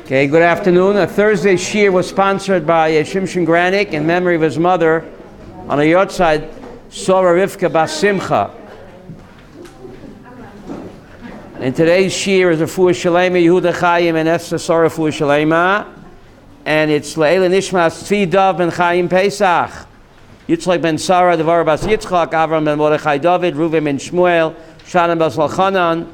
Okay, good afternoon. A Thursday shiur was sponsored by Shimshon Granik in memory of his mother on a yortzeit, Sora Rivka Bas Simcha. And today's shiur is a Refuge Shalema Yehuda Chaim and Esther Sora Refuge Shalema, and it's Le'ela Nishmas Tzvi Dov ben Chaim Pesach, Yitzchak ben Sarah Devar Bas Yitzchak, Avram ben Mordechai David, Reuven ben Shmuel, Shannon Bas Elchanan,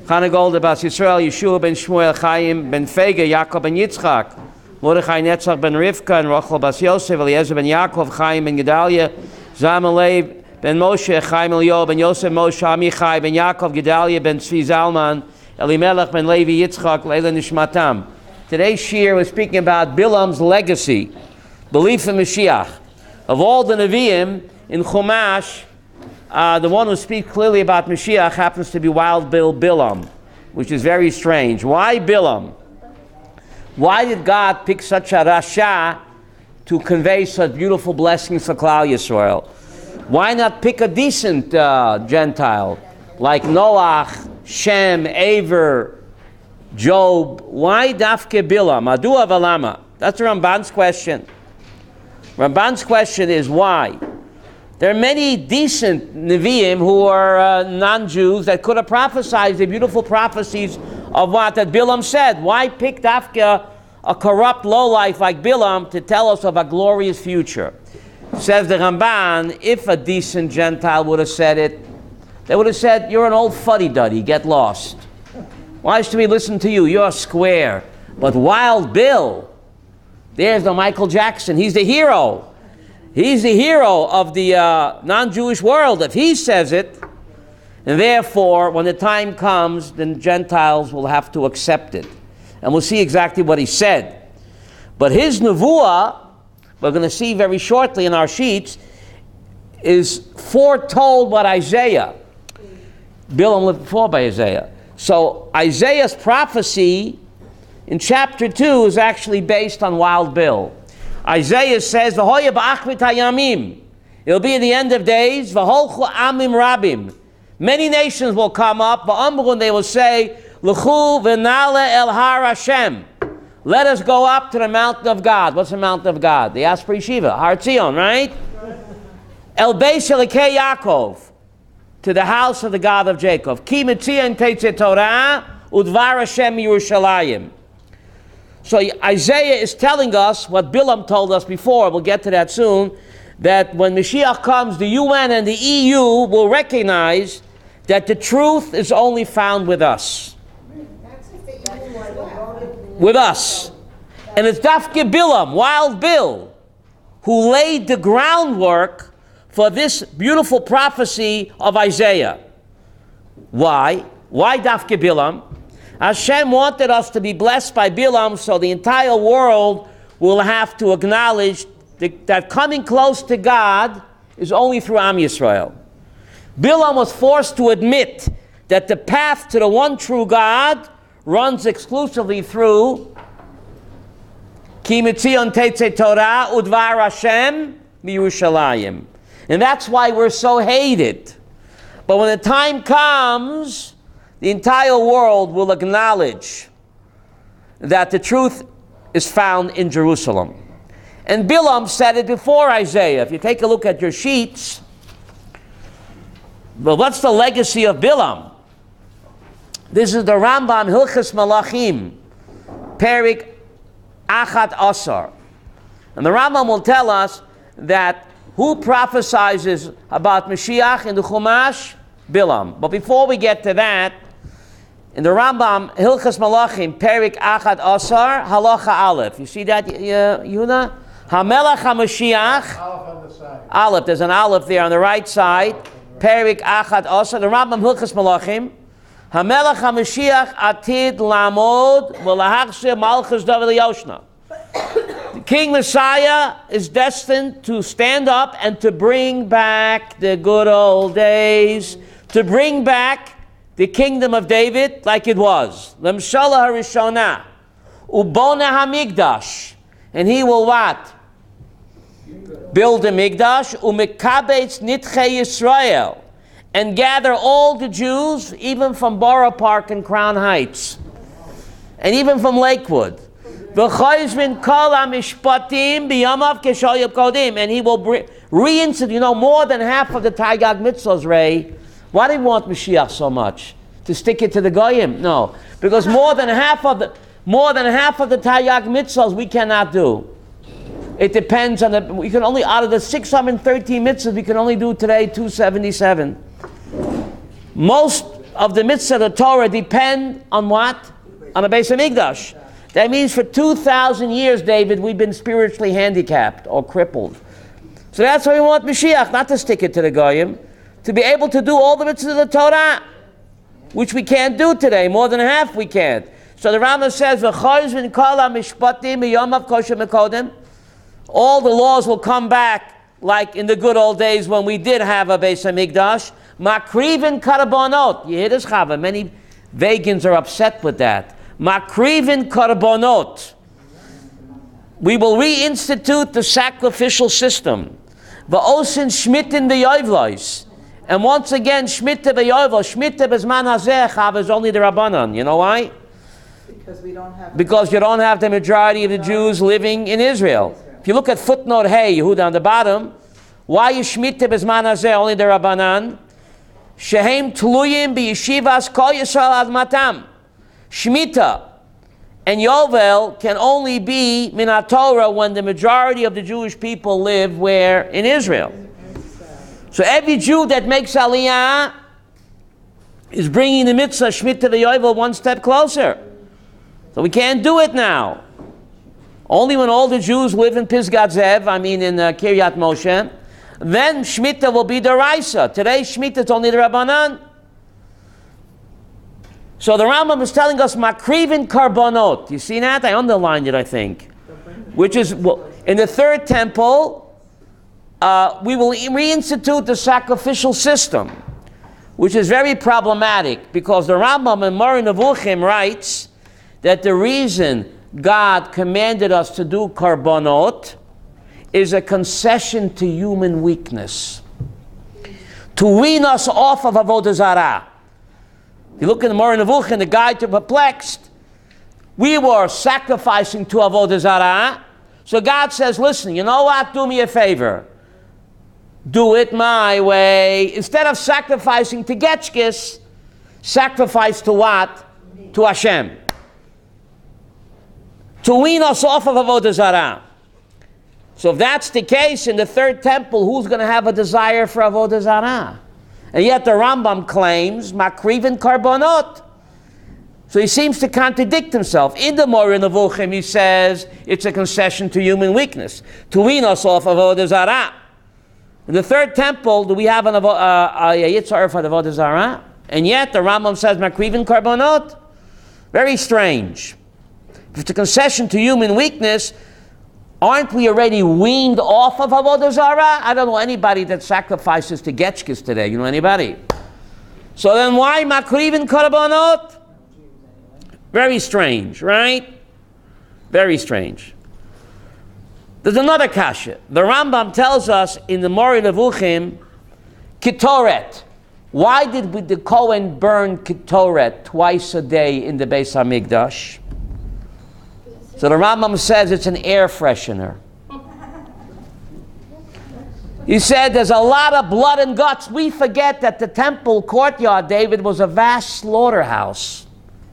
Chana Golda Bas Yisrael, Yeshua ben Shmuel, Chaim ben Fega, Yaakov ben Yitzchak, Mordechai Netzach ben Rivka, and Rachel Bas Yosef, Eliezer ben Yaakov, Chaim ben Gedalia, Zamalei ben Moshe, Chaim Elio ben Yosef, Moshe Amichai ben Yaakov, Gedalia ben Tzvi Zalman, Elimelech ben Levi Yitzchak, Leila Nishmatam. Today's shiur was speaking about Bilam's legacy, belief in Moshiach. Of all the Nevi'im in Chumash, the one who speaks clearly about Moshiach happens to be Wild Bill Bilam, which is very strange. Why Bilam? Why did God pick such a Rasha to convey such beautiful blessings for Klal Yisrael? Why not pick a decent Gentile like Noach, Shem, Aver, Job? Why Dafke Bilam? Adua Valama? That's Ramban's question. Ramban's question is why? There are many decent Nevi'im who are non-Jews that could have prophesied the beautiful prophecies of what that Bilam said. Why pick Dafka, a corrupt lowlife like Bilam, to tell us of a glorious future? Says the Ramban, if a decent Gentile would have said it, they would have said, you're an old fuddy-duddy, get lost. Why should we listen to you? You're square. But Wild Bill, there's the Michael Jackson. He's the hero. He's the hero of the non-Jewish world, if he says it. And therefore, when the time comes, then Gentiles will have to accept it. And we'll see exactly what he said. But his nevuah, we're going to see very shortly in our sheets, is foretold by Isaiah. Bilam lived before by Isaiah. So Isaiah's prophecy in chapter 2 is actually based on Wild Bill. Isaiah says, "V'hoya ba'achrit hayamim." It'll be at the end of days. V'holchu amim rabim. Many nations will come up. V'amru, they will say, "L'chu v'nale el har Hashem." Let us go up to the mountain of God. What's the mountain of God? The Asper Yeshiva, Har Tzion, right? El Beis Elokei Yaakov, to the house of the God of Jacob. Ki mitzion tetzeh Torah udvar Hashem Yerushalayim. So Isaiah is telling us what Bilam told us before, we'll get to that soon, that when Mashiach comes, the UN and the EU will recognize that the truth is only found with us. With us. And it's Dafke Bilam, Wild Bill, who laid the groundwork for this beautiful prophecy of Isaiah. Why? Why Dafke Bilam? Hashem wanted us to be blessed by Bilam, so the entire world will have to acknowledge that coming close to God is only through Am Yisrael. Bilam was forced to admit that the path to the one true God runs exclusively through Ki mitzion tetzeh Torah udvar Hashem miyushalayim. And that's why we're so hated. But when the time comes, the entire world will acknowledge that the truth is found in Jerusalem. And Bilam said it before Isaiah. If you take a look at your sheets, well, what's the legacy of Bilam? This is the Rambam Hilchas Malachim, Perik Achat Asar. And the Rambam will tell us that who prophesies about Mashiach in the Chumash? Bilam. But before we get to that, in the Rambam, Hilchas Malachim, Perik Achat Asar, Halacha Aleph. You see that, Yehuda? HaMelech HaMashiach. Aleph on the side. Aleph, there's an Aleph there on the right side. Perik Achat Asar, the Rambam Hilchas Malachim. HaMelech HaMashiach Atid Lamod V'lahachshir Malchus David Yoshna. The King Messiah is destined to stand up and to bring back the good old days, to bring back the kingdom of David like it was. Lemshala harishona, ubona hamigdash, and he will what? Build a migdash, umekabetz nitchei Yisrael, and gather all the Jews, even from Borough Park and Crown Heights, and even from Lakewood. V'choizmin kol hamishpatim b'yamav k'shol yipkodim. And he will reinstitute, more than half of the Taigag mitzvahs, Ray. Why do you want Moshiach so much? To stick it to the Goyim? No. Because more than half of the Taigag mitzvahs we cannot do. It depends on we can only, out of the 613 mitzvahs, we can only do today 277. Most of the mitzvahs of the Torah depend on what? On the Beis HaMikdash. That means for 2,000 years, David, we've been spiritually handicapped or crippled. So that's why we want Mashiach, not to stick it to the Goyim, to be able to do all the mitzvahs of the Torah, which we can't do today. More than half we can't. So the Rambam says, all the laws will come back like in the good old days when we did have a Beis HaMikdash. Makrivin karabonot. You hear this, Chava? Many vegans are upset with that. Makrivin karabonot. We will reinstitute the sacrificial system. Va'osin shmitin v'yoivlois. And once again, shmita v'yoivlois. Shmita b'zman hazeh, Chava, is only the Rabbanan. You know why? Because you don't have the majority of the Jews living in Israel. If you look at footnote Hey, Yehuda, on the bottom, why is Shemitah b'zman hazeh only the Rabbanan? Shehem tluyim b'yeshivas kol Yisrael ad matam. Shemitah and Yovel can only be min Torah when the majority of the Jewish people live where? In Israel. So every Jew that makes Aliyah is bringing the mitzvah Shemitah v'Yovel one step closer. So we can't do it now. Only when all the Jews live in Pisgat Zev, in Kiryat Moshe, then Shemitah will be the Raisa. Today Shemitah is only the Rabbanan. So the Rambam is telling us Makrivin Karbonot. You see that? I underlined it, I think. Which is, in the third temple, we will reinstitute the sacrificial system, which is very problematic because the Rambam in Moreh Nevuchim writes that the reason God commanded us to do Karbonot is a concession to human weakness, to wean us off of Avodah Zarah. If you look in the Moreh Nevuchim, the guide to Perplexed, we were sacrificing to Avodah Zarah. So God says, listen, you know what? Do me a favor. Do it my way. Instead of sacrificing to Getchkis, sacrifice to what? To Hashem. To wean us off of Avodah Zarah. So if that's the case in the third temple, who's going to have a desire for Avodah Zarah? And yet the Rambam claims Makrivin Karbonot. So he seems to contradict himself. In the Moreh Nevuchim he says it's a concession to human weakness, to wean us off of Avodah Zarah. In the third temple, do we have a Yitzhar for Avodah Zarah? And yet the Rambam says Makrivin Karbonot. Very strange. If it's a concession to human weakness, aren't we already weaned off of Avodah Zarah? I don't know anybody that sacrifices to Getchkis today. You know anybody? So then why Makrivin Karbonot? Very strange, right? Very strange. There's another kasha. The Rambam tells us in the Moreh Nevuchim, Ketoret. Why did the Kohen burn Ketoret twice a day in the Beis HaMikdash? So the Rambam says it's an air freshener. He said there's a lot of blood and guts. We forget that the temple courtyard, David, was a vast slaughterhouse.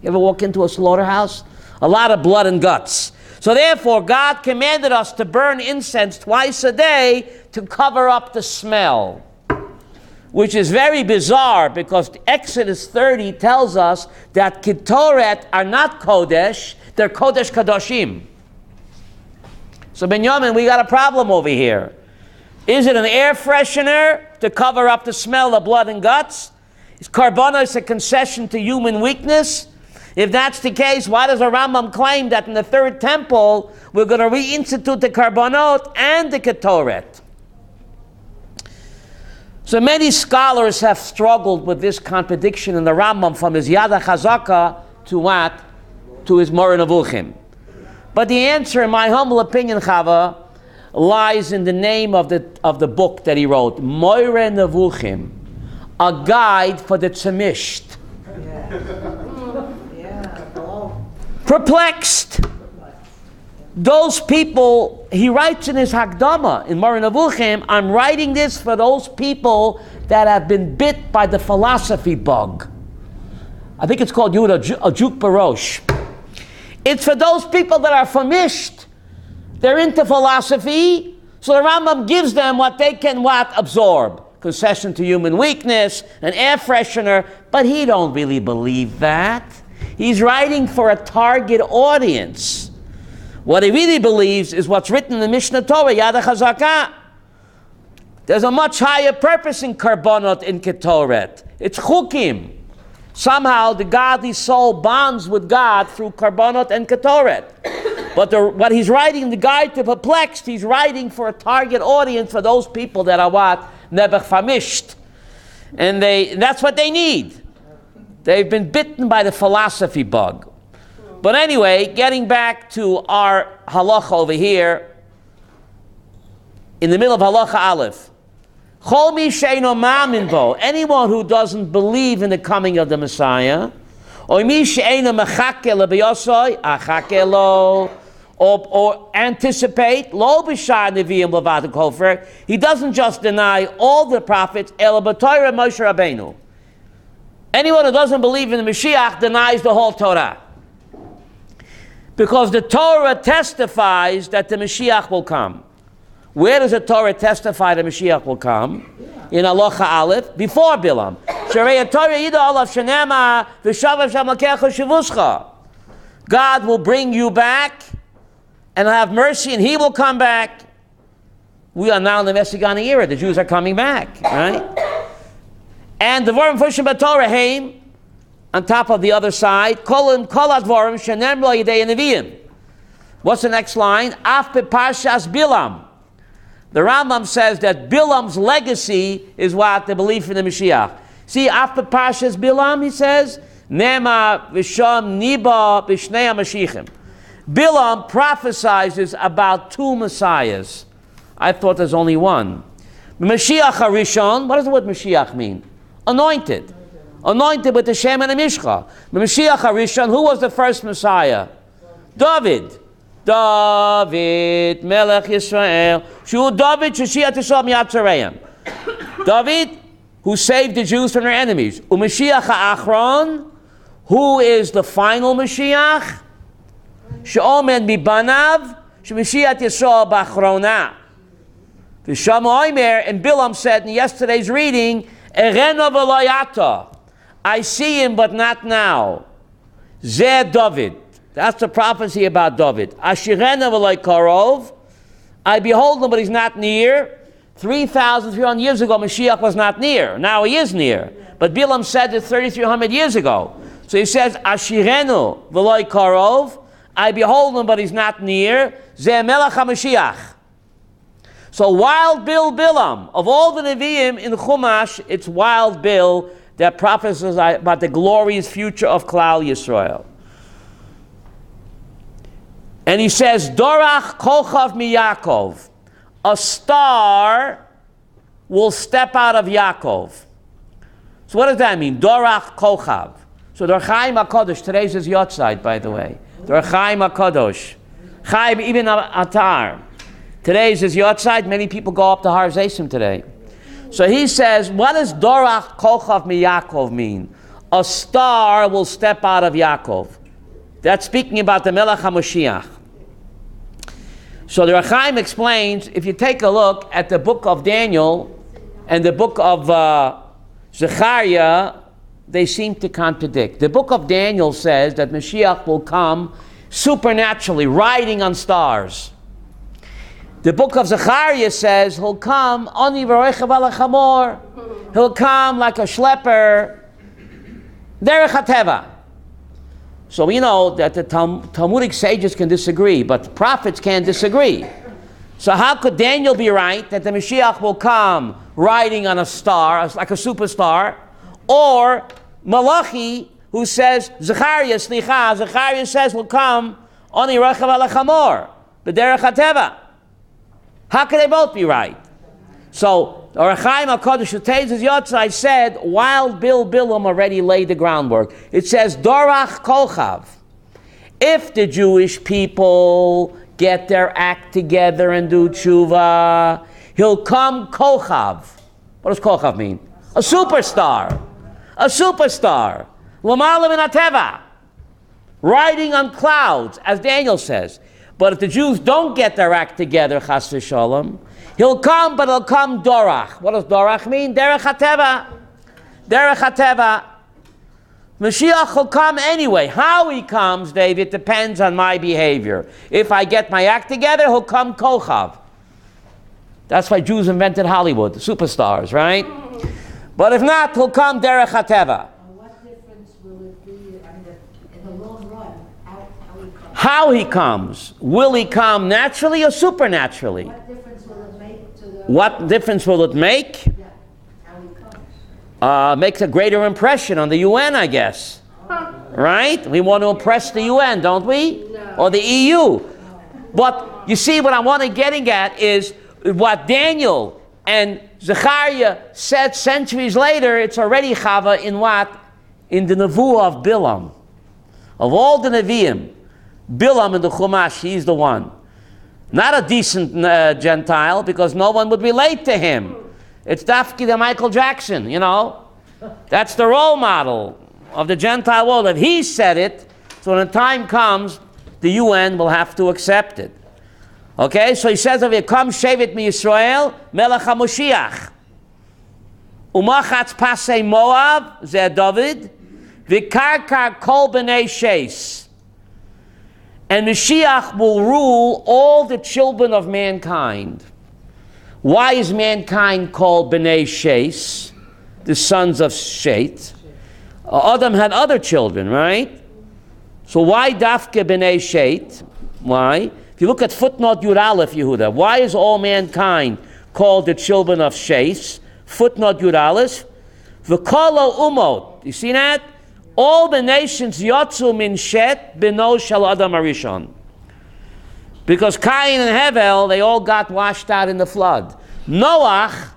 You ever walk into a slaughterhouse? A lot of blood and guts. So therefore, God commanded us to burn incense twice a day to cover up the smell. Which is very bizarre because Exodus 30 tells us that Ketoret are not Kodesh, they're Kodesh Kadoshim. So Benjamin, we got a problem over here. Is it an air freshener to cover up the smell of blood and guts? Is Karbonos a concession to human weakness? If that's the case, why does the Rambam claim that in the third temple we're going to reinstitute the Karbonot and the Ketoret? So many scholars have struggled with this contradiction in the Rambam from his Yad HaChazaka to what? To his Moreh Nevuchim. But the answer, in my humble opinion, Chava, lies in the name of the book that he wrote, Moreh Nevuchim, a guide for the Tzemisht. Perplexed. those people, he writes in his Hakdama, in Moreh Nevuchim, I'm writing this for those people that have been bit by the philosophy bug. I think it's called Yehuda Ajuk Barosh. It's for those people that are famished. They're into philosophy, so the Rambam gives them what they can absorb. Concession to human weakness, an air freshener, but he don't really believe that. He's writing for a target audience. What he really believes is what's written in the Mishnah Torah, Yad HaChazakah. There's a much higher purpose in Karbonot in Ketoret. It's Chukim. Somehow the godly soul bonds with God through Karbonot and Ketoret. But what he's writing, the Guide to Perplexed, he's writing for a target audience for those people that are what? Never famished. And that's what they need. They've been bitten by the philosophy bug. But anyway, getting back to our halacha over here, in the middle of halacha aleph, Chol mi she'eino ma'amin bo, anyone who doesn't believe in the coming of the Messiah, or mi she'eino mechake le'biyosoi, achake lo, or anticipate, lo b'shar neviim levad kofer, he doesn't just deny all the prophets, el b'toira Moshe Rabbeinu. Anyone who doesn't believe in the Mashiach denies the whole Torah. Because the Torah testifies that the Mashiach will come. Where does the Torah testify the Mashiach will come? In Halacha Aleph, before Bilam. God will bring you back and have mercy, and he will come back. We are now in the Messianic era. The Jews are coming back, right? And the Vorim Fushim B'Torah Haim, on top of the other side, Kolim Kolat Vorim Shenem Lo Yidei Neviim. What's the next line? Af Parshas Bilam. The Rambam says that Bilam's legacy is what? The belief in the Mashiach. See, after Parshas Bilam, he says, Nema Visham Niba Bishnei HaMashiachim. Bilam prophesizes about two Messiahs. I thought there's only one. Mashiach HaRishon, what does the word Mashiach mean? Anointed. Anointed with the Shem and the Mishcha. Mashiach HaRishon, who was the first Messiah? David. David, Melech Yisrael. Shu David, Sheshiat Yisrael Miyad Tzareim. David, who saved the Jews from their enemies. Umashiach HaAchron, who is the final Mashiach. She'omen Mibanav, Shemeshiat Yisrael B'Achrona. The Shama Omer and Bilam said in yesterday's reading, Ereno v'lo, I see him, but not now. Zeh David. That's the prophecy about David. Ashirena v'lo karov. I behold him, but he's not near. 3,300 years ago, Mashiach was not near. Now he is near. But Bilam said it 3,300 years ago. So he says, Ashirenu v'lo karov. I behold him, but he's not near. Zeh melech HaMashiach. So Wild Bill Bilam, of all the Nevi'im in Chumash, it's Wild Bill that prophesies about the glorious future of Klal Yisrael. And he says, Dorach Kochav mi Yaakov. A star will step out of Yaakov. So what does that mean? Dorach Kochav. So the Chaim HaKadosh, today's his Yotzeit, by the way. The Chaim HaKadosh. Chaim Ibn Atar. Today is his Yotzeit. Many people go up to Har Zaysim today. So he says, what does Dorach Kochav mi Yaakov mean? A star will step out of Yaakov. That's speaking about the Melech HaMoshiach. So the Rechaim explains, if you take a look at the book of Daniel and the book of Zechariah, they seem to contradict. The book of Daniel says that Mashiach will come supernaturally, riding on stars. The book of Zechariah says he'll come ani v'roichav ala chamor. He'll come like a schlepper, derech hateva. So we know that the Talmudic sages can disagree, but the prophets can't disagree. So how could Daniel be right that the Mashiach will come riding on a star, like a superstar, or Malachi, who says, Zechariah says will come ani v'roichav ala chamor, b'derech hateva. How can they both be right? So, Orachaim HaKadosh Tez's Yotzai said, Wild Bill Bilam already laid the groundwork. It says, Dorach Kochav. If the Jewish people get their act together and do tshuva, he'll come kochav. What does kochav mean? A superstar. A superstar. L'mala min hateva. Riding on clouds, as Daniel says. But if the Jews don't get their act together, chas v'sholom, he'll come, but he'll come dorach. What does dorach mean? Derech hateva. Derech hateva. Mashiach will come anyway. How he comes, David, depends on my behavior. If I get my act together, he'll come kochav. That's why Jews invented Hollywood, superstars, right? But if not, he'll come derech hateva. What difference will it be in the long run, how he comes? Will he come naturally or supernaturally? What difference will it make to the... What difference will it make? Yeah, how he comes. Makes a greater impression on the UN, I guess. Right? We want to impress the UN, don't we? No. Or the EU. But you see, what I want to getting at is what Daniel and Zechariah said centuries later. It's already Chava in what? In the Nevuah of Bilam. Of all the Nevi'im, Bilam in the Chumash, he's the one. Not a decent Gentile, because no one would relate to him. It's Dafki the Michael Jackson, you know. That's the role model of the Gentile world. If he said it, so when the time comes, the UN will have to accept it. Okay, so he says, if you come shevet mi Yisrael, melech ha-Moshiach. Umachatz pasei Moab, zeh David, v'karkar kol b'nei sheis. And Mashiach will rule all the children of mankind. Why is mankind called b'nei sheis, the sons of Shet? Adam had other children, right? So why dafke b'nei Shet? Why? If you look at footnote Yud Aleph, Yehuda, why is all mankind called the children of Sheis? Footnote Yud Aleph, v'kolo umot. You see that? All the nations yotzu min Shet b'no shel Adam Arishon. Because Cain and Hevel, they all got washed out in the flood. Noach,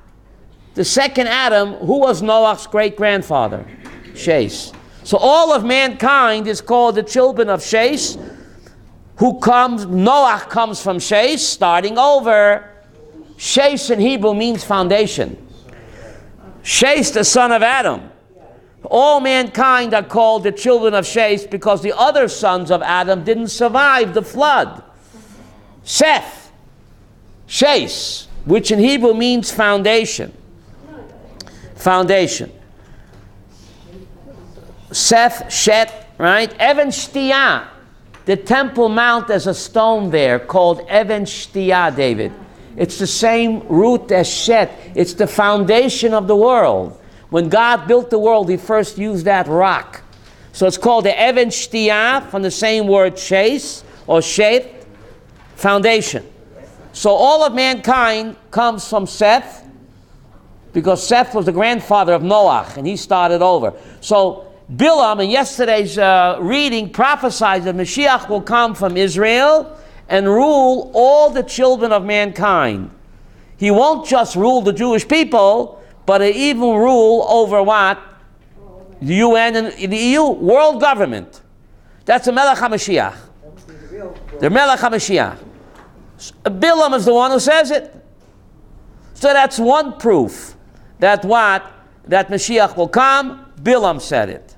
the second Adam, who was Noach's great-grandfather? Sheis. So all of mankind is called the children of Sheis. Who comes? Noach comes from Sheis, starting over. Sheis in Hebrew means foundation. Sheis, the son of Adam. All mankind are called the children of Sheis because the other sons of Adam didn't survive the flood. Seth, Sheis, which in Hebrew means foundation. Foundation. Seth, Shet, right? Even Shtiyah. The Temple Mount, there's a stone there called Even Shtiyah, David. It's the same root as Shet. It's the foundation of the world. When God built the world, he first used that rock. So it's called the Even Shtiyah, from the same word Sheis, or Shet, foundation. So all of mankind comes from Seth, because Seth was the grandfather of Noach, and he started over. So Bilam, in yesterday's reading, prophesies that Mashiach will come from Israel and rule all the children of mankind. He won't just rule the Jewish people, but he'll even rule over what? The UN and the EU, world government. That's the Melech HaMashiach. The Melech HaMashiach. Bilam is the one who says it. So that's one proof that what? That Mashiach will come. Bilam said it.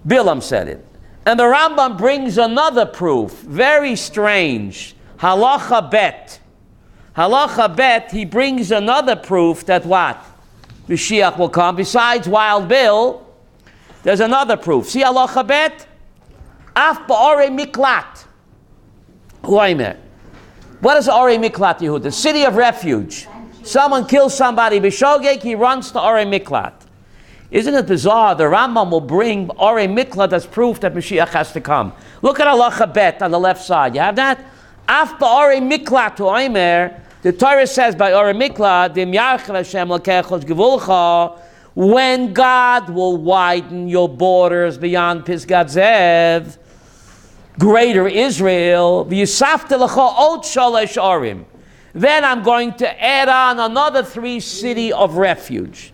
Bilam said it. And the Rambam brings another proof, very strange. Halacha bet. Halacha bet, he brings another proof that what? Mashiach will come. Besides Wild Bill, there's another proof. See halacha bet? Af ba'orei miklat. Huaymer. What is Orei Miklat, Yehud? The city of refuge. Someone kills somebody, b'shogeg, he runs to Orei Miklat. Isn't it bizarre? The Rambam will bring Orei Miklat as proof that Mashiach has to come. Look at halacha bet on the left side. You have that? Af ba'orei miklat huaymer. The Torah says by Orei Miklat, Dim yarchel Hashem l'kechos gevulcha, when God will widen your borders beyond Pisgat Zev, greater Israel, v'yisafte l'cha ot shalosh orim. Then I'm going to add on another 3 cities of refuge.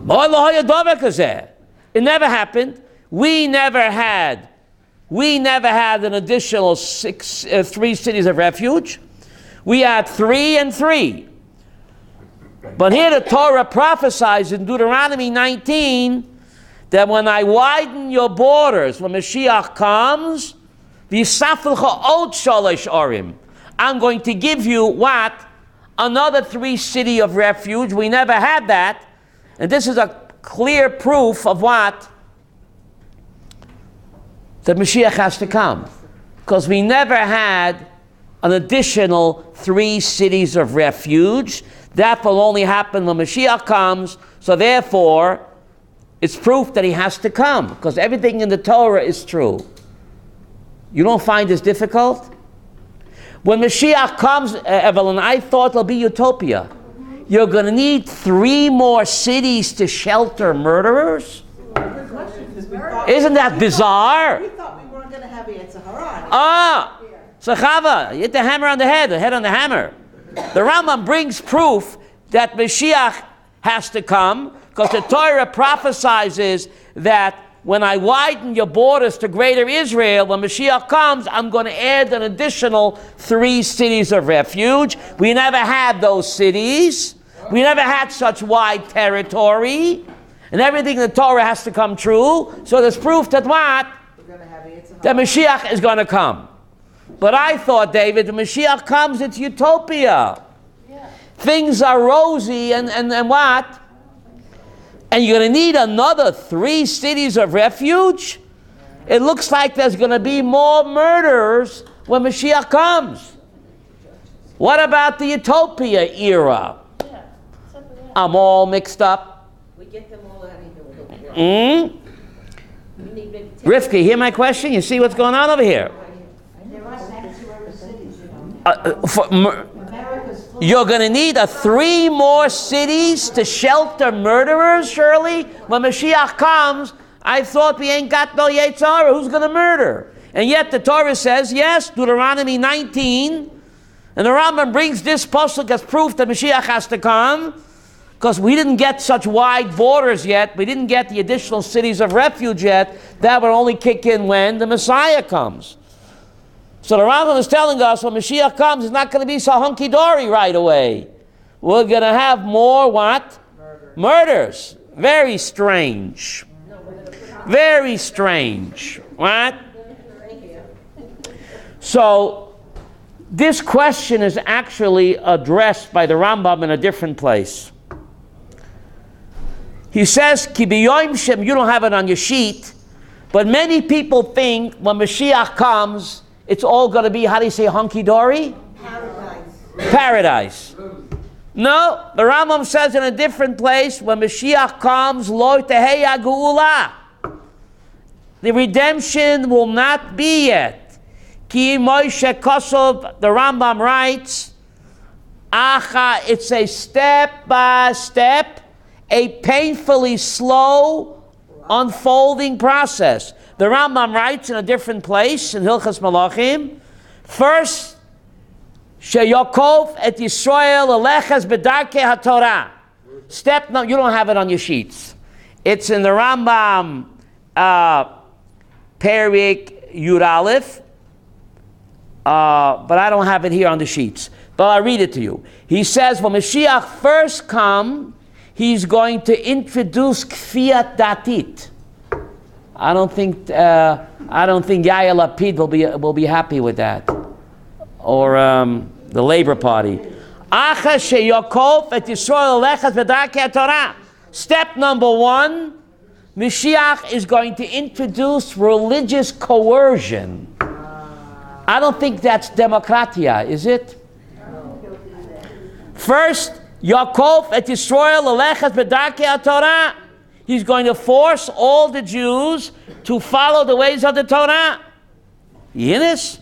It never happened. We never had we never had an additional 3 cities of refuge. We had 3 and 3. But here the Torah prophesies in Deuteronomy 19 that when I widen your borders, when Mashiach comes, I'm going to give you what? Another 3 cities of refuge. We never had that. And this is a clear proof of what? That Mashiach has to come. Because we never had an additional 3 cities of refuge. That will only happen when Mashiach comes. So therefore, it's proof that he has to come. Because everything in the Torah is true. You don't find this difficult? When Mashiach comes, Evelyn, I thought it'll be utopia. You're going to need 3 more cities to shelter murderers? Isn't that bizarre? We thought we weren't going to have Yetzirah. So Chava, you hit the hammer on the head on the hammer. The Rambam brings proof that Mashiach has to come, because the Torah prophesies that when I widen your borders to greater Israel, when Mashiach comes, I'm going to add an additional 3 cities of refuge. We never had those cities. We never had such wide territory. And everything in the Torah has to come true. So there's proof that what? That Mashiach is going to come. But I thought, David, when Mashiach comes, it's utopia. Yeah. Things are rosy and what? And you're going to need another 3 cities of refuge? It looks like there's going to be more murders when Mashiach comes. What about the utopia era? Yeah. I'm all mixed up. We get them all out of here. Rivka, hear my question? You see what's going on over here? You're going to need 3 more cities to shelter murderers, Shirley? When Mashiach comes, I thought we ain't got no Yetzirah. Who's going to murder? And yet the Torah says, yes, Deuteronomy 19, and the Rambam brings this pasuk as proof that Mashiach has to come, because we didn't get such wide borders yet. We didn't get the additional cities of refuge yet. That would only kick in when the Messiah comes. So the Rambam is telling us when Mashiach comes, it's not going to be so hunky-dory right away. We're going to have more what? Murders. Very strange. Very strange. What? So this question is actually addressed by the Rambam in a different place. He says, Ki b'yoyim shem, you don't have it on your sheet, but many people think when Mashiach comes, it's all going to be, how do you say, hunky-dory? Paradise. No, the Rambam says in a different place, when Mashiach comes, lo teheya geula. The redemption will not be yet. Ki Moshe Kosov, the Rambam writes, Acha, it's a step by step, a painfully slow unfolding process. The Rambam writes in a different place in Hilchas Malachim, first, Sheyakov et Yisrael elechas bedarkei haTorah. Step no, you don't have it on your sheets. It's in the Rambam Perik Yud Aleph, but I don't have it here on the sheets. But I'll read it to you. He says, when Mashiach first comes, he's going to introduce kfiyat datit. I don't think Yair Lapid will be happy with that, or the Labor Party. Step number 1, Mashiach is going to introduce religious coercion. I don't think that's democratia, is it? First, Yaakov et Yisrael elechet b'darkei Torah. He's going to force all the Jews to follow the ways of the Torah. You hear this?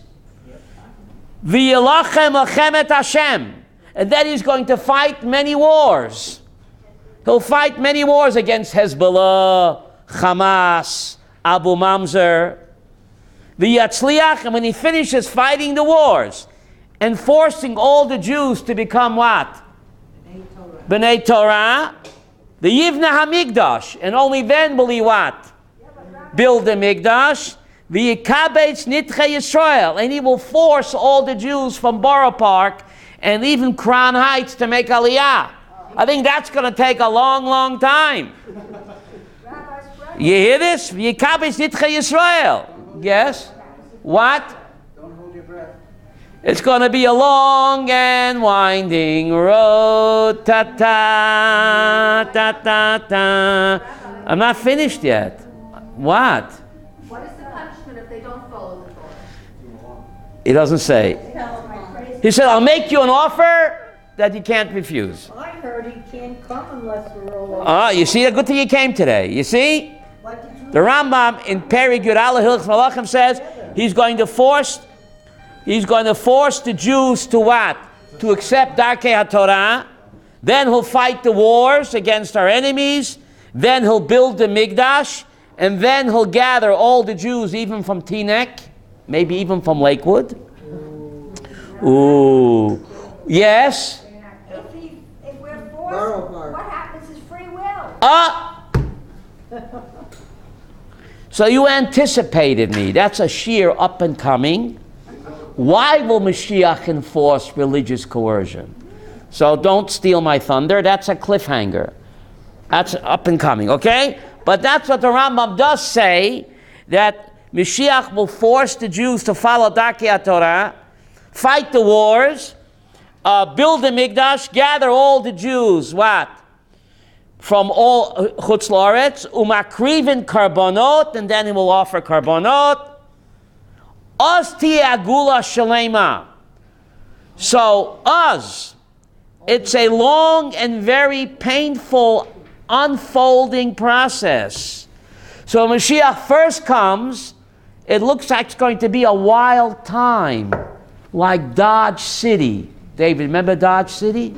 V'yilachem lechemet Hashem. And then he's going to fight many wars. He'll fight many wars against Hezbollah, Hamas, Abu Mamzer. V'yatzliach, and when he finishes fighting the wars and forcing all the Jews to become what? B'nai Torah, the Yivna HaMikdash, and only then will he what? Build the Mikdash. V'yikabetz nitchei Yisrael, and he will force all the Jews from Borough Park and even Crown Heights to make Aliyah. I think that's going to take a long, long time. You hear this? V'yikabetz nitchei Yisrael. Yes? What? Don't hold your breath. It's going to be a long and winding road. Ta ta ta ta ta. I'm not finished yet. What? What is the punishment if they don't follow the Torah? He doesn't say. He said, I'll make you an offer that you can't refuse. I heard he can't come unless we're all You see, a good thing you came today. You see? What did you The Rambam in Perik Yud Aleph Hilchos Malachim says he's going to force the Jews to what? To accept Darkei HaTorah. Then he'll fight the wars against our enemies. Then he'll build the Mikdash. And then he'll gather all the Jews, even from Teaneck, maybe even from Lakewood. Ooh. Yes? If we're forced, what happens is free will. So you anticipated me. That's a sheer up and coming. Why will Moshiach enforce religious coercion? So don't steal my thunder. That's a cliffhanger. That's up and coming, okay? But that's what the Rambam does say, that Moshiach will force the Jews to follow Darkei HaTorah, fight the wars, build the Mikdash, gather all the Jews, what? From all Chutz La'aretz, umakrivin karbonot, and then he will offer karbonot. Oz tiye agula shalema. So, it's a long and very painful unfolding process. So when Mashiach first comes, it looks like it's going to be a wild time, like Dodge City. David, remember Dodge City?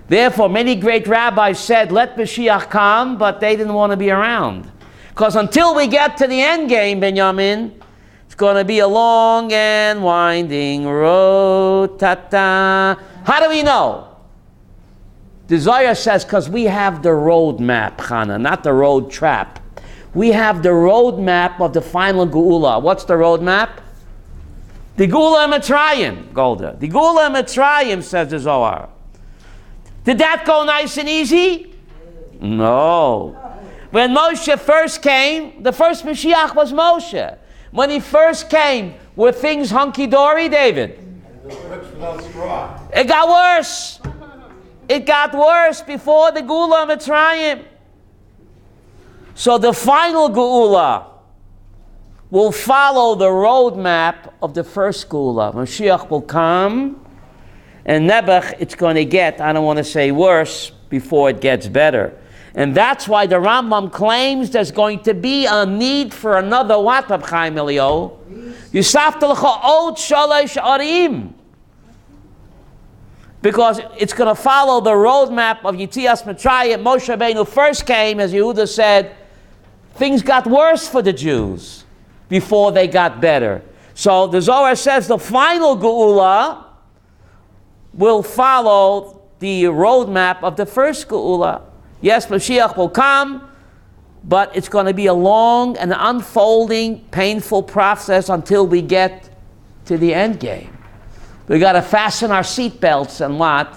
Therefore, many great rabbis said, let Mashiach come, but they didn't want to be around. Because until we get to the end game, Benjamin, it's going to be a long and winding road. Ta-ta. How do we know? The Zohar says, because we have the road map, Chana, not the road trap. We have the road map of the final Geula. What's the road map? The Geula Mitzrayim, Golda. The Geula Mitzrayim, says the Zohar. Did that go nice and easy? No. When Moshe first came, the first Mashiach was Moshe. When he first came, were things hunky-dory, David? It got worse. It got worse before the Geula Mitzrayim. So the final Geula will follow the roadmap of the first Geula. Mashiach will come, and Nebuch, it's going to get, I don't want to say worse, before it gets better. And that's why the Rambam claims there's going to be a need for another what, Reb Chaim Eliyahu? Yisafta l'cha od shalosh arim. Because it's going to follow the roadmap of Yetzias Mitzrayim. Moshe Rabbeinu first came, as Yehuda said, things got worse for the Jews before they got better. So the Zohar says the final Geula will follow the roadmap of the first Geula. Yes, Mashiach will come, but it's going to be a long and unfolding, painful process until we get to the end game. We got to fasten our seatbelts and what?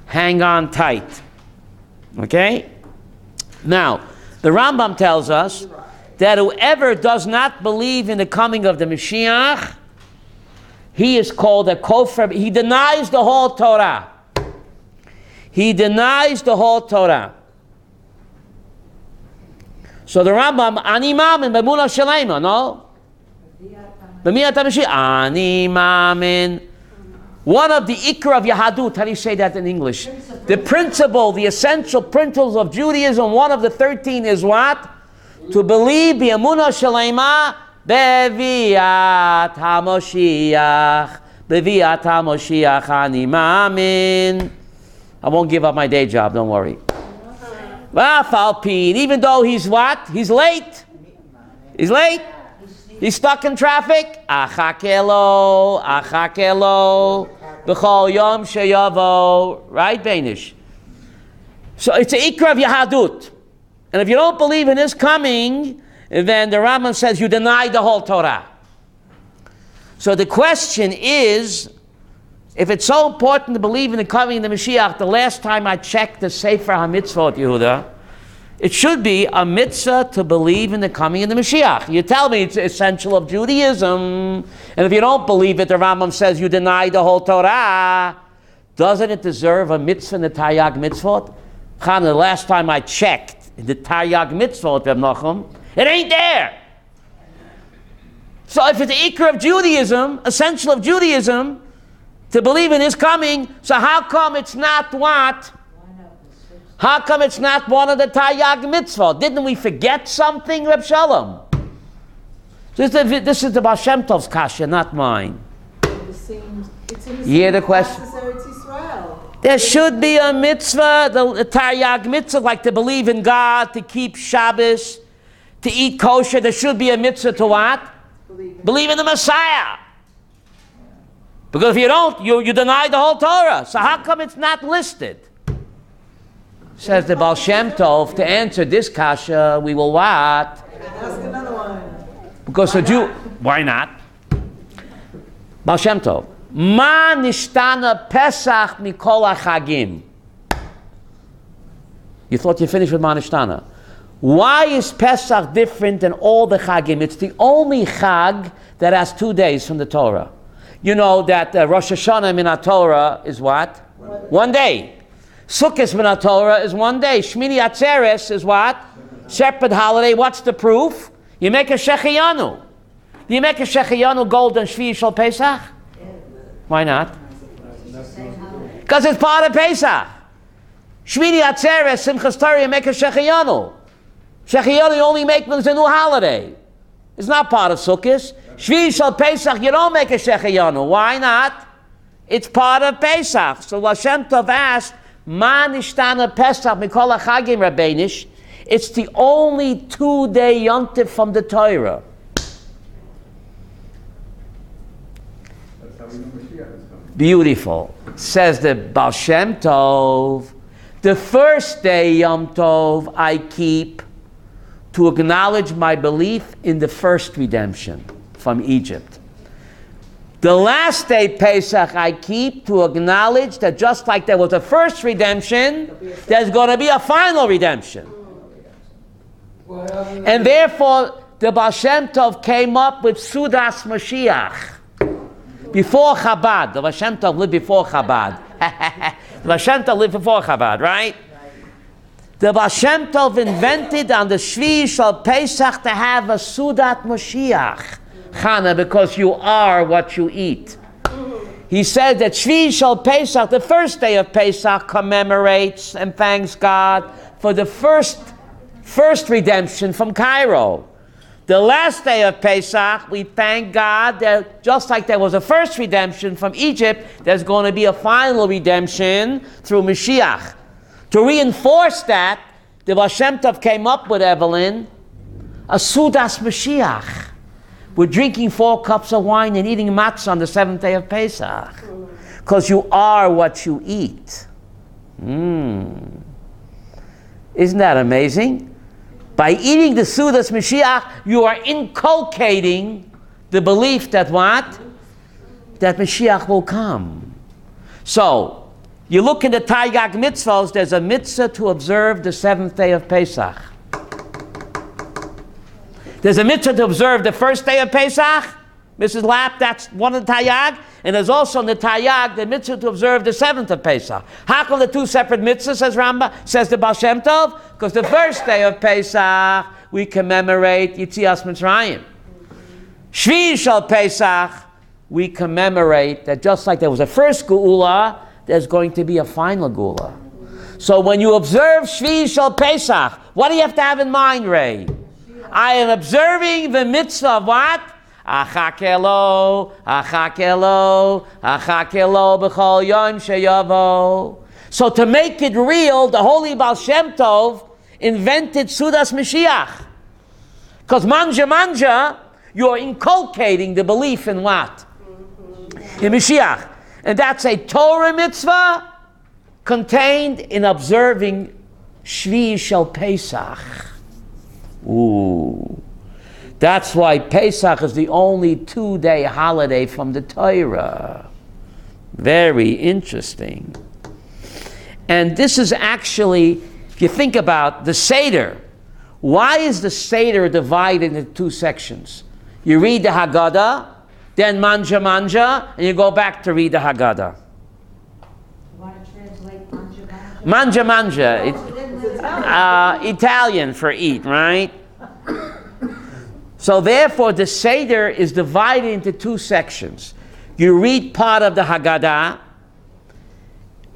Hang on tight. Okay? Now, the Rambam tells us that whoever does not believe in the coming of the Mashiach, he is called a kofar. He denies the whole Torah. He denies the whole Torah. So the Rambam, ani mamin b'emunah shalema, no? B'miyat HaMashiach, ani mamin. One of the ikra of Yahadut, how do you say that in English? The principle, the essential principles of Judaism, one of the 13 is what? To believe b'emunah shalema beviat HaMoshiach. Beviat HaMoshiach ani mamin. I won't give up my day job, don't worry. Even though he's what? He's late. He's late. He's stuck in traffic. Achakelo, b'chol yom sheyavo. Right, Beinish? So it's an ikra of Yahadut. And if you don't believe in his coming, and then the Rambam says you deny the whole Torah. So the question is, if it's so important to believe in the coming of the Mashiach, the last time I checked the Sefer HaMitzvot, Yehuda, it should be a mitzvah to believe in the coming of the Mashiach. You tell me it's essential of Judaism, and if you don't believe it, the Rambam says you deny the whole Torah. Doesn't it deserve a mitzvah in the Taryag Mitzvot? Chana, the last time I checked in the Taryag Mitzvot, Reb Nachum, it ain't there. So if it's the ikar of Judaism, essential of Judaism, to believe in his coming, so how come it's not what? How come it's not one of the Taryag Mitzvot? Didn't we forget something, Reb Shalom? This is the Baal Shem Tov's kasha, not mine. You hear the question? There should be a mitzvah, the Taryag Mitzvah, like to believe in God, to keep Shabbos, to eat kosher. There should be a mitzvah to what? Believe in the Messiah. Because if you don't, you deny the whole Torah. So how come it's not listed? Says the Baal Shem Tov, to answer this kasha, we will what? Ask another one. Because a Jew, why not? Baal Shem Tov, Ma nishtana Pesach mikol hachagim. You thought you finished with Ma nishtana. Why is Pesach different than all the chagim? It's the only chag that has 2 days from the Torah. You know that Rosh Hashanah min Torah is what? 1 day. Sukkot min Torah is 1 day. Shmini Atzeres is what? Separate holiday. What's the proof? You make a Shechiyanu. Do you make a Shechiyanu golden Shvi Shal Pesach? Why not? Because it's part of Pesach. Shmini Atzeres, Simchas Torah, you make a Shechiyanu. Shechiyanu you only make when it's a new holiday. It's not part of Sukkot. Shvi Shal Pesach, you don't make a Shechiyanu. Why not? It's part of Pesach. So Lashem Tov asked, Ma nishtana Pesach mikol hachagim Rabbeinish. It's the only 2-day yontif from the Torah. That's how we know Moshiach is coming. Beautiful. Says the Baal Shem Tov, the first day Yom Tov I keep to acknowledge my belief in the first redemption from Egypt. The last day Pesach I keep to acknowledge that just like there was a first redemption, there's going to be a final redemption. And therefore, the Baal Shem Tov came up with Sudas Moshiach. Before Chabad. The Baal Shem Tov lived before Chabad. The Baal Shem Tov lived before Chabad, right? The Baal Shem Tov invented on the Shvi Shal Pesach to have a Sudat Moshiach. Chana, because you are what you eat. He said that Shvi Shal Pesach, the first day of Pesach, commemorates and thanks God for the first redemption from Cairo. The last day of Pesach, we thank God that just like there was a first redemption from Egypt, there's going to be a final redemption through Mashiach. To reinforce that, the Baal Shem Tov came up with, Evelyn, a Sudas Mashiach. We're drinking 4 cups of wine and eating matzah on the 7th day of Pesach. Because you are what you eat. Isn't that amazing? By eating the Sudas Mashiach, you are inculcating the belief that what? That Mashiach will come. So, you look in the Taryag Mitzvos, there's a mitzvah to observe the 7th day of Pesach. There's a mitzvah to observe the first day of Pesach. Mrs. Lapp, that's one of the Taryag. And there's also in the Taryag the mitzvah to observe the 7th of Pesach. How come the 2 separate mitzvahs, says Rambam, says the Baal Shem Tov? Because the first day of Pesach, we commemorate Yitzias Mitzrayim. Shvi Shal Pesach, we commemorate that just like there was a first Geula, there's going to be a final Geula. So when you observe Shvi Shal Pesach, what do you have to have in mind, Ray? I am observing the mitzvah of what? Achakelo, achakelo, achakelo b'chol yom sheyavo. So to make it real, the holy Baal Shem Tov invented Sudas Mashiach. Because manja, you're inculcating the belief in what? In Mashiach. And that's a Torah mitzvah contained in observing Shvi Shel Pesach. Ooh. That's why Pesach is the only 2-day holiday from the Torah. Very interesting. And this is actually, if you think about the Seder, why is the Seder divided into 2 sections? You read the Haggadah, then manja, and you go back to read the Haggadah. You want to translate manja? Manja. It's Italian for eat, right? So therefore, the Seder is divided into 2 sections. You read part of the Haggadah,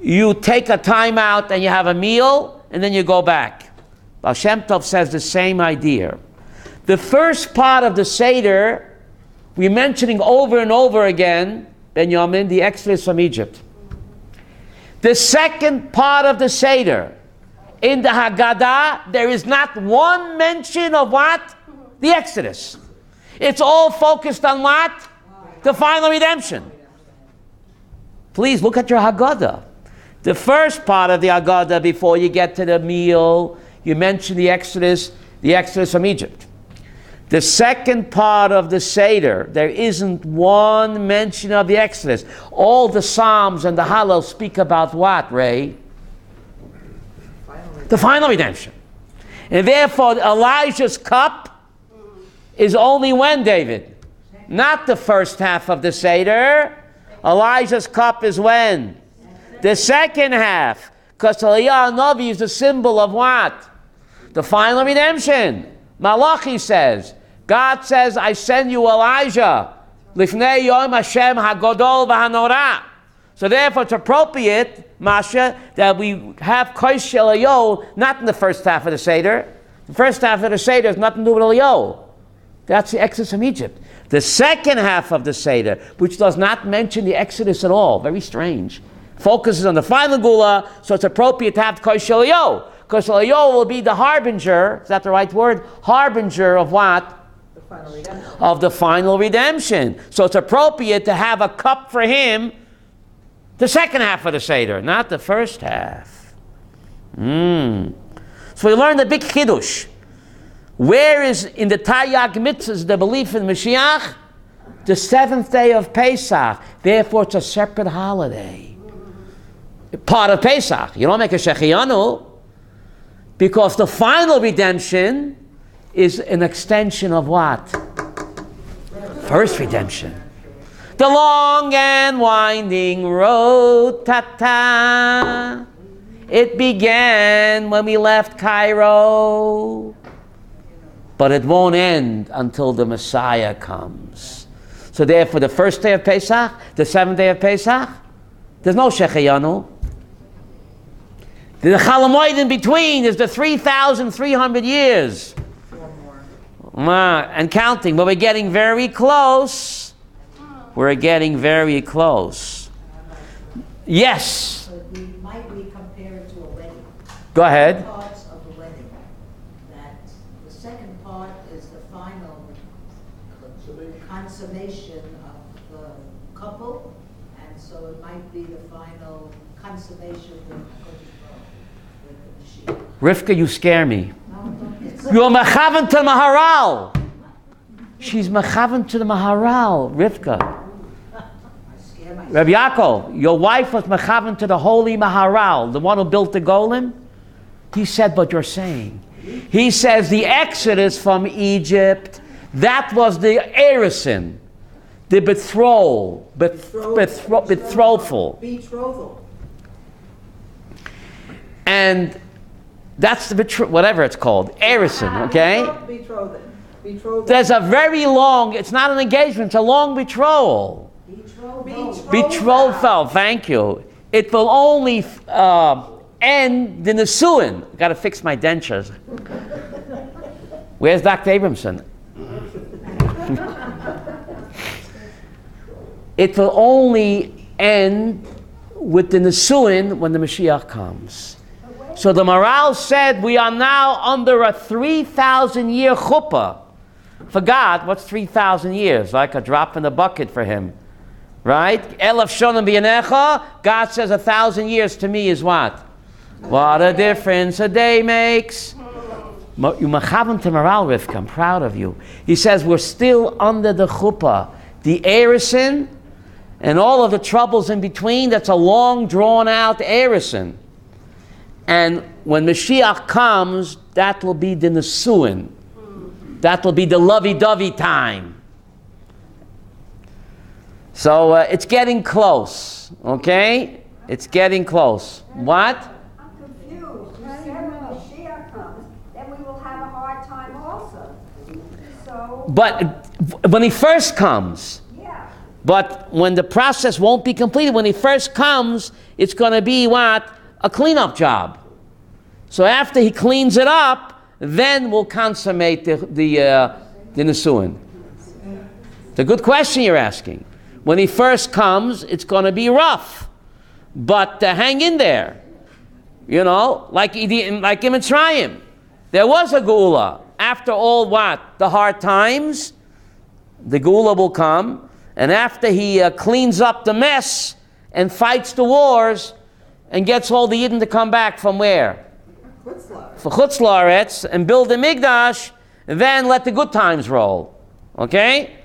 you take a time out and you have a meal, and then you go back. Baal Shem Tov says the same idea. The first part of the Seder, we're mentioning over and over again, Ben Yamin, the Exodus from Egypt. The second part of the Seder, in the Haggadah, there is not one mention of what? The Exodus. It's all focused on what? The final redemption. Please look at your Haggadah. The first part of the Haggadah, before you get to the meal, you mention the Exodus from Egypt. The second part of the Seder, there isn't one mention of the Exodus. All the Psalms and the Hallel speak about what, Ray? The final redemption. And therefore, Elijah's cup is only when, David? Not the first half of the Seder. Elijah's cup is when? The second half. Because Eliyahu Navi is the symbol of what? The final redemption. Malachi says, God says, I send you Elijah. Lifnei Yom Hashem HaGodol v'Hanorah. So therefore it's appropriate, Masha, that we have Kosh Eliyahu not in the first half of the Seder. The first half of the Seder has nothing to do with Eliyahu. That's the Exodus from Egypt. The second half of the Seder, which does not mention the Exodus at all, very strange, focuses on the final Gula, so it's appropriate to have Kosh Eliyahu. Kosh Eliyahu will be the harbinger, is that the right word? Harbinger of what? The final redemption. Of the final redemption. So it's appropriate to have a cup for him the second half of the Seder, not the first half. So we learned the big Kiddush. Where is in the Taryag Mitzvahs the belief in Moshiach? The 7th day of Pesach. Therefore, it's a separate holiday. Part of Pesach. You don't make a Shechianu. Because the final redemption is an extension of what? First redemption. The long and winding road, ta-ta. It began when we left Cairo. But it won't end until the Messiah comes. So therefore, the first day of Pesach, the 7th day of Pesach, there's no Shechayanu. The Chalamoid in between is the 3,300 years. And counting, but we're getting very close. We're getting very close. Yes? But might we compare it to a wedding? Go ahead. Parts of the wedding. That the second part is the final consummation of the couple, and so it might be the final consummation with the Mashiach. Rivka, you scare me. You're mechavan to the Maharal. She's mechavan to the Maharal, Rivka. Rabbi Yaakov, your wife was mechavan to the holy Maharal, the one who built the golem. He said what you're saying. He says the exodus from Egypt, that was the erison, the betrothal. And that's the whatever it's called, erison, okay? There's a very long, it's not an engagement, it's a long betrothal. Betrothal, thank you. It will only end the Nesuin. Got to fix my dentures. Where's Dr. Abramson? It will only end with the Nesuin when the Mashiach comes. So the Maharal said we are now under a 3,000-year chuppah. For God, what's 3,000 years? Like a drop in the bucket for him. Right? Elef shonim b'yanecha. God says 1,000 years to me is what? What a difference a day makes. You machavim to morale, Rivka. I'm proud of you. He says we're still under the chuppah, the erison, and all of the troubles in between. That's a long, drawn-out erison. And when Mashiach comes, that will be the nesuin. That will be the lovey-dovey time. So it's getting close, okay? It's getting close. What? I'm confused. You said when Mashiach comes, then we will have a hard time also. So, But when he first comes, yeah. but when the process won't be completed, when he first comes, it's going to be what? A cleanup job. So after he cleans it up, then we'll consummate the nesuin. It's a good question you're asking. When he first comes, it's going to be rough. But hang in there. You know, like in Mitzrayim. There was a geula. After all what? The hard times, the geula will come. And after he cleans up the mess and fights the wars and gets all the Yidden to come back from where? For Chutz La'aretz, and build a Migdash, and then let the good times roll. Okay?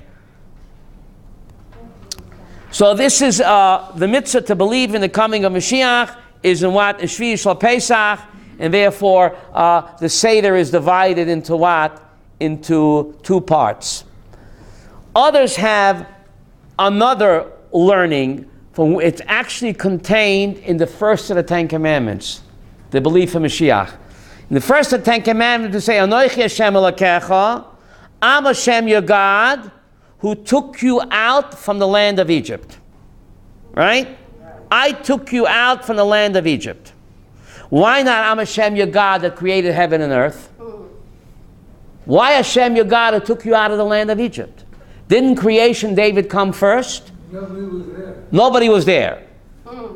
So this is the mitzvah to believe in the coming of Mashiach is in what? In Shvi Yishal Pesach, and therefore the Seder is divided into what? Into two parts. Others have another learning from it's actually contained in the first of the Ten Commandments, the belief in Mashiach. In the first of the Ten Commandments, to say, Anochi Hashem Elokecha, I'm Hashem your God, who took you out from the land of Egypt. Right? I took you out from the land of Egypt. Why not I'm Hashem your God that created heaven and earth? Why Hashem your God who took you out of the land of Egypt? Didn't creation David come first? Nobody was there. Nobody was there.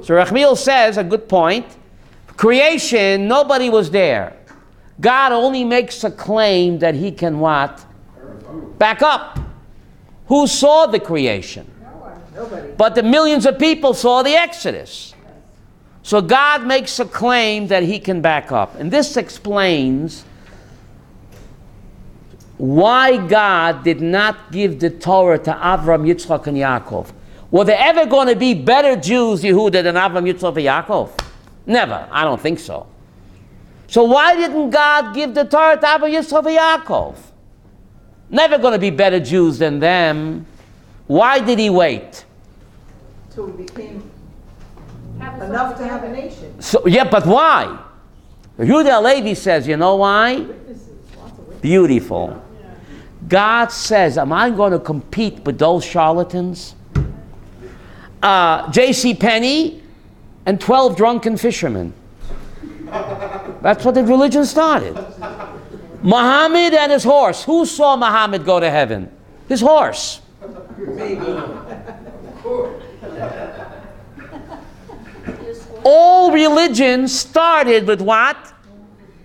So Rachmiel says, a good point, creation, nobody was there. God only makes a claim that he can what? Back up. Who saw the creation? Nobody. But the millions of people saw the Exodus. So God makes a claim that he can back up. And this explains why God did not give the Torah to Avram, Yitzchak, and Yaakov. Were there ever going to be better Jews, Yehuda, than Avram, Yitzchak, and Yaakov? Never. I don't think so. So why didn't God give the Torah to Avram, Yitzchak, and Yaakov? Never going to be better Jews than them. Why did he wait? Till we became enough to have a nation. So, yeah, but why? Yehuda Halevi says, you know why? Witnesses, lots of witnesses. Beautiful. God says, am I going to compete with those charlatans? J.C. Penney and 12 drunken fishermen. That's what the religion started. Muhammad and his horse. Who saw Muhammad go to heaven? His horse. All religion started with what?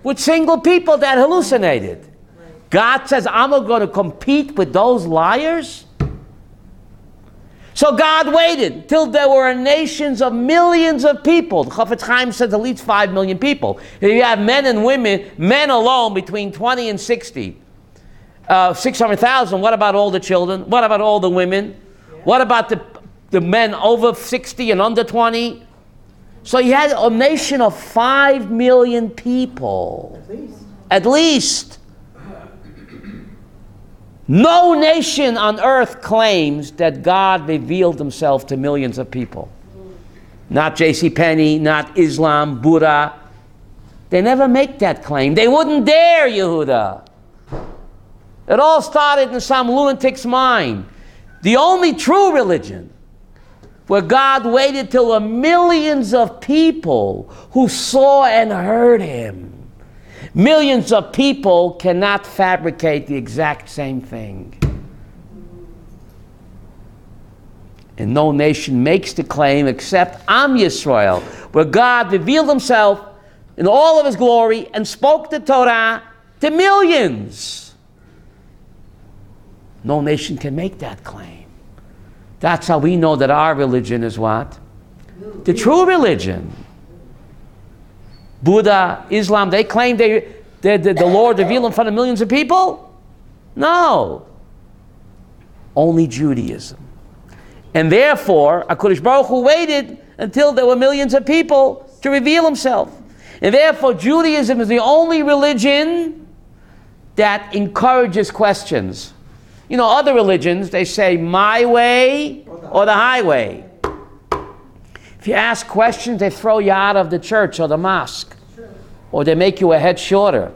With single people that hallucinated. God says, I'm going to compete with those liars? So God waited till there were nations of millions of people. The Chafetz Chaim says at least 5 million people. If you have men and women, men alone between 20 and 60, 600,000. What about all the children? What about all the women? What about the men over 60 and under 20? So you had a nation of 5 million people. At least. No nation on earth claims that God revealed himself to millions of people. Not J.C. Penney, not Islam, Buddha. They never make that claim. They wouldn't dare, Yehuda. It all started in some lunatic's mind. The only true religion where God waited till the millions of people who saw and heard him. Millions of people cannot fabricate the exact same thing. And no nation makes the claim except Am Yisrael, where God revealed himself in all of his glory and spoke the Torah to millions. No nation can make that claim. That's how we know that our religion is what? The true religion. Buddha, Islam, they claim Did the Lord reveal in front of millions of people? No. Only Judaism. And therefore, HaKadosh Baruch Hu waited until there were millions of people to reveal himself. And therefore, Judaism is the only religion that encourages questions. You know, other religions, they say my way or the highway. If you ask questions, they throw you out of the church or the mosque. Or they make you a head shorter.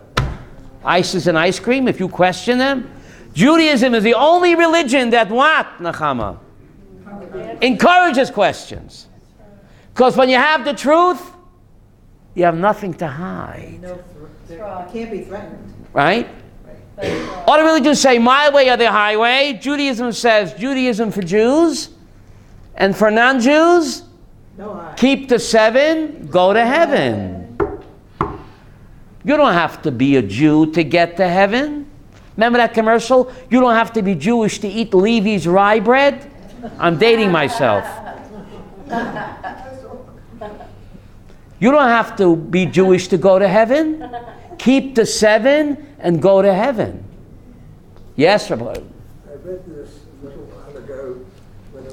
Ice and ice cream, if you question them. Judaism is the only religion that what, Nachama? Encourages questions. Because when you have the truth, you have nothing to hide. You can't be threatened. Right? Other religions say my way or the highway. Judaism says Judaism for Jews. And for non-Jews, keep the 7, go to heaven. You don't have to be a Jew to get to heaven. Remember that commercial? You don't have to be Jewish to eat Levi's rye bread. I'm dating myself. You don't have to be Jewish to go to heaven. Keep the 7 and go to heaven. Yes, Rabbi? I read this a little while ago when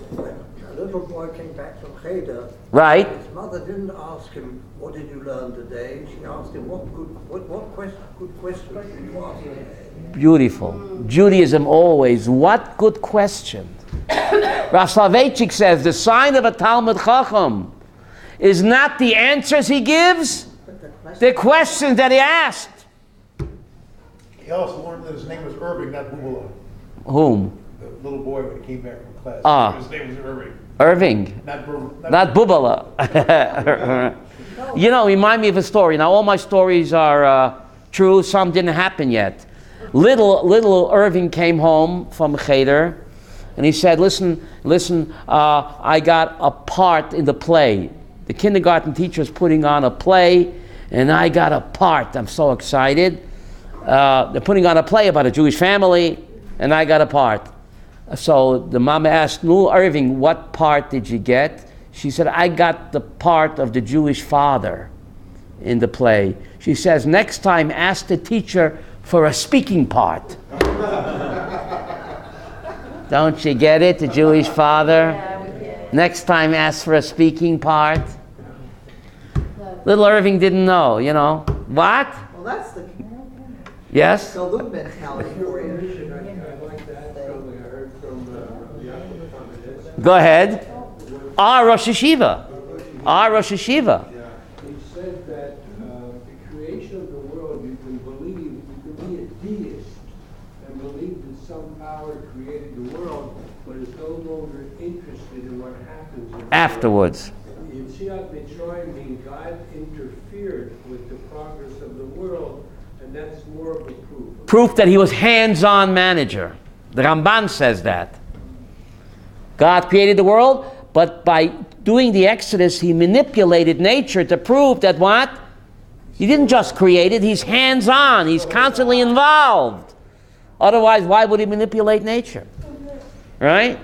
a little boy came back from Seder. Right. His mother didn't ask him, what did you learn today? She asked him, what good question did you ask today? Beautiful. Judaism always, what good question. Rav Soloveitchik says, the sign of a Talmud Chacham is not the answers he gives, the questions that he asked. He also learned that his name was Irving, not Bubala. Whom? The little boy when he came back from class. His name was Irving. Irving. Not Bubala. You know, remind me of a story. Now, all my stories are true. Some didn't happen yet. Little Irving came home from Cheder, and he said, listen, I got a part in the play. The kindergarten teacher is putting on a play, and I got a part. I'm so excited. They're putting on a play about a Jewish family, and I got a part. So the mama asked, little Irving, what part did you get? She said, I got the part of the Jewish father in the play. She says, next time ask the teacher for a speaking part. Don't you get it, the Jewish father? Next time ask for a speaking part. Little Irving didn't know, you know. What? Well, that's the Yes? Galud mentality for you. I like that, something I heard from the Go ahead. Rosh Hashiva. Rosh Hashiva. He said that the creation of the world, you can be a deist and believe that some power created the world, but is no longer interested in what happens in the Afterwards. world. In Moshiach Mitzrayim, mean God interfered with the progress of the world, and that's more of a proof. Proof that he was hands-on manager. The Rambam says that. God created the world, but by doing the Exodus, he manipulated nature to prove that what? He didn't just create it, he's hands-on, he's constantly involved. Otherwise, why would he manipulate nature? Right?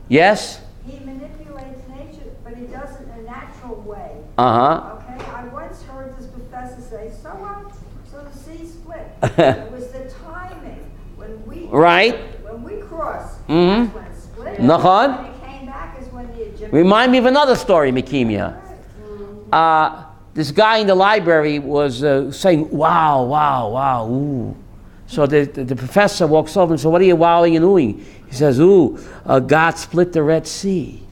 Yes? He manipulates nature, but he does it in a natural way. Uh-huh. Okay, I once heard this professor say, so what? So the sea split. It was the timing when we cross. Mm-hmm. That's when it split. Nachon? When it came back is when the Egyptians. Remind me of another story, Mekimia. This guy in the library was saying, wow, ooh. So the professor walks over and says, what are you wowing and oohing? He says, God split the Red Sea.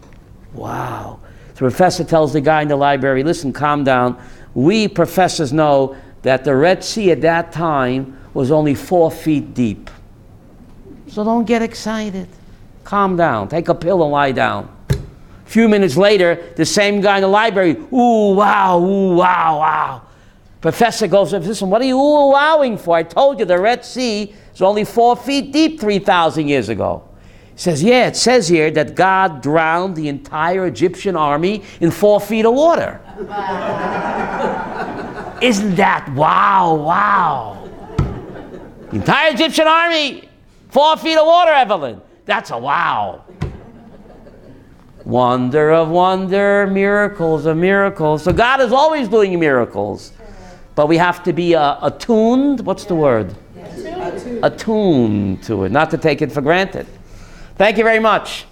Wow. The professor tells the guy in the library, listen, calm down. We professors know that the Red Sea at that time was only 4 feet deep. So don't get excited. Calm down. Take a pill and lie down. A few minutes later, the same guy in the library, ooh, wow. Professor goes up, listen, what are you ooh, wowing for? I told you the Red Sea is only 4 feet deep 3,000 years ago. He says, yeah, it says here that God drowned the entire Egyptian army in 4 feet of water. Isn't that wow? The entire Egyptian army, 4 feet of water, Evelyn. That's a wow. Wonder of wonder, miracles of miracles. So God is always doing miracles. But we have to be attuned, what's the word? Attuned to it, not to take it for granted. Thank you very much.